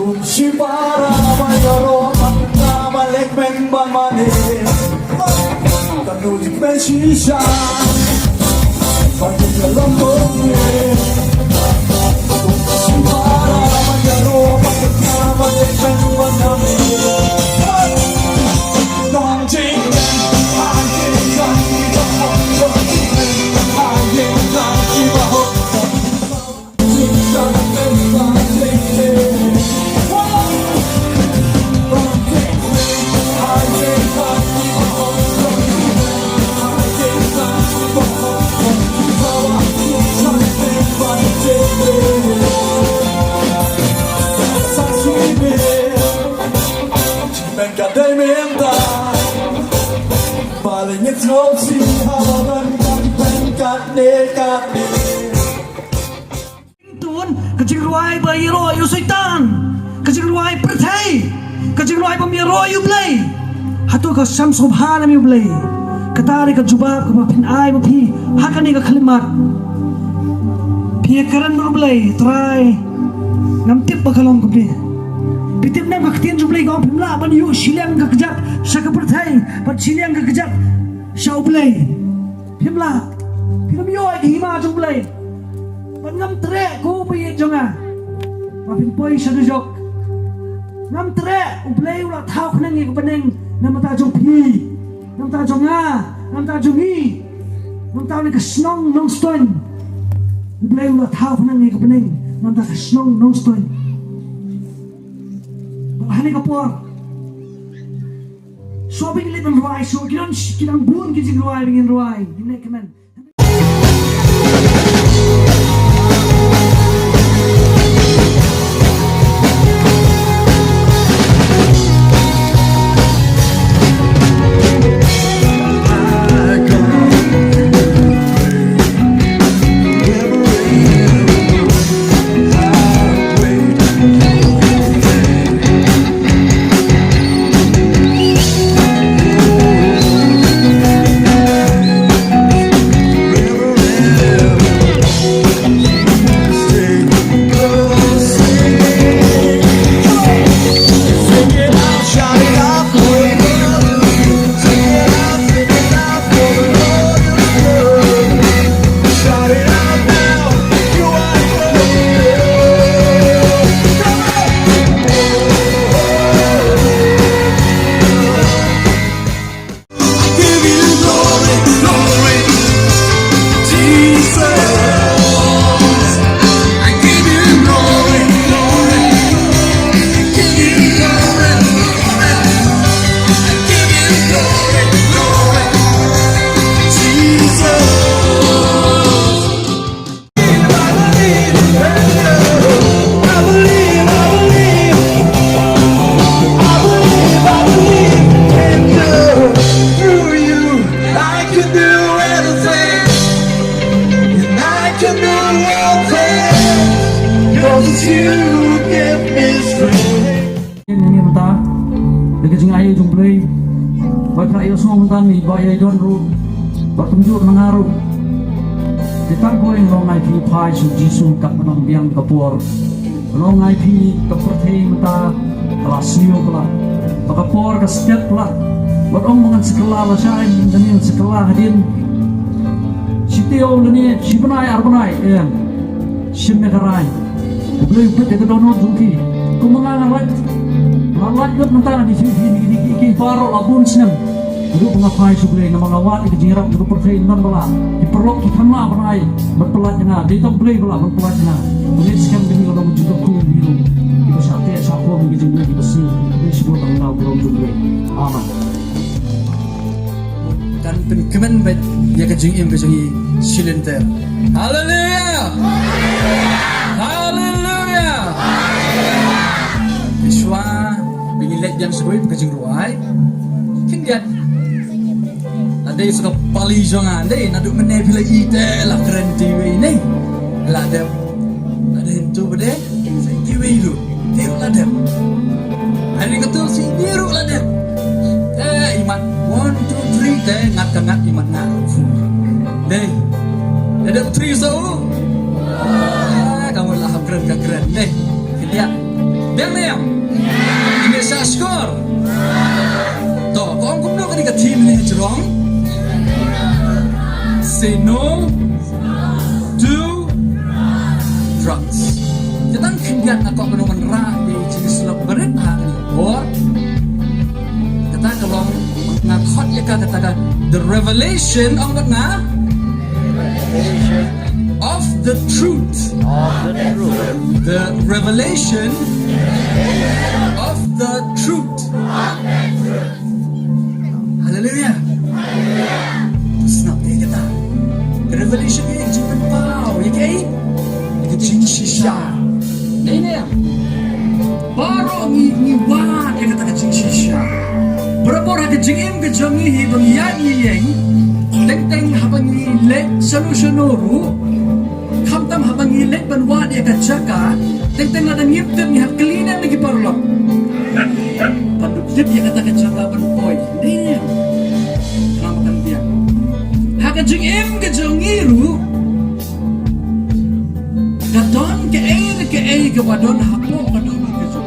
Shibara mayaro na malekmen bamane Tanudik men shisha Pagin alam mo Shibara mayaro na malekmen bamane Nongstoiñ Paling introduksi halaman kan dekati Tuan kecil ruai bayi roh yu syaitan kecil ruai pertai kecil ruai pemiro yu blay hatu ka sam subhana mi blay katari ka jubab ka mapin ai mapi haka ni ka kalimat piekaran mi blay try namtip bakalong ka blay Pitip na baktian jublay kau pimla ban yu silang kekejap saka pertai pat silang kekejap syau blay pimla pim yu ai hima jublay ban ngam tre ko pi jonga mapin poi sadu jok ngam tre ublay ula thau khnang ngi beneng nam ta jong pi nam ta jonga nam ta jongi nam ta ni ka snong nongstoiñ ublay ula thau khnang ngi beneng nam ta ka snong nongstoiñ Hani kapor, shopping lihat ruai, so kita bun kita ruai dengan ruai, ini kemen. Ini mentah, dekat jeng ayu jumplay, buat rakyat semua mentah ni, buat ayu don ru, buat tunjuk mengaruh. Ditangkap yang longai pi pai su jisu kat menang biang kapur, longai pi keperti mentah kelas new kelah, kapur ke setiap kelah, buat orang mengan sekelah lah saya, dengan sekelah hadin, si Teo ni, si benai arbenai, si megarai. Boleh buat itu dono jungki. Kumangan lalat lut mentara di sini baru labun senang. Dulu pengapai sublay nama ngawat di kejirap dulu percaya non bala. Diperlok kita mah berai berpelat jena. Di top play bala berpelat jena. Boleh sekian demi kalau juga ku biru. Kita sate sapo bagi jumlah di besi. Di sebuah tanggal belum jumlah. Aman. Dan penkemen baik dia kejing im kejing silinter. Haleluya. Haleluya. Iswa bingilet yang seboi kejing ruai. Kendiat ada suka pali jangan deh naduk menepila ite lah keren TV ni lah ada itu berde TV itu niru lah dem hari ketul si niru lah dem iman 1, 2, 3 ngat iman ngaruh deh ada 3 so kamu lah keren deh kendiat Biang na yan. Ini sa score. To, kung kumno ka di ka team ni Jerome, say no to drugs. Jatang kagyan ako kanuman ra di jenis lok berit ha ni or kata kalau ngakot ya katakan the revelation of nga of the truth. The revelation of the truth. Hallelujah. Terus nak dia kata the revelation ni jipan pau, ya ke? Kecing shisha. Ini ya. Baru ni wah dia kata kecing shisha. Berapa kecing im kecing ni bang yang teng habang ni lek solution noru. Kamtam habang ni lek banwa dia kacaka. Teng ada ngiptem ni haklinan lagi parlok. Panduk dia kata kacaka banpoy. Ini ya. Kenapa dia? Haka jing im kecing iru. Kadon ke wadon hapo kadon kecing.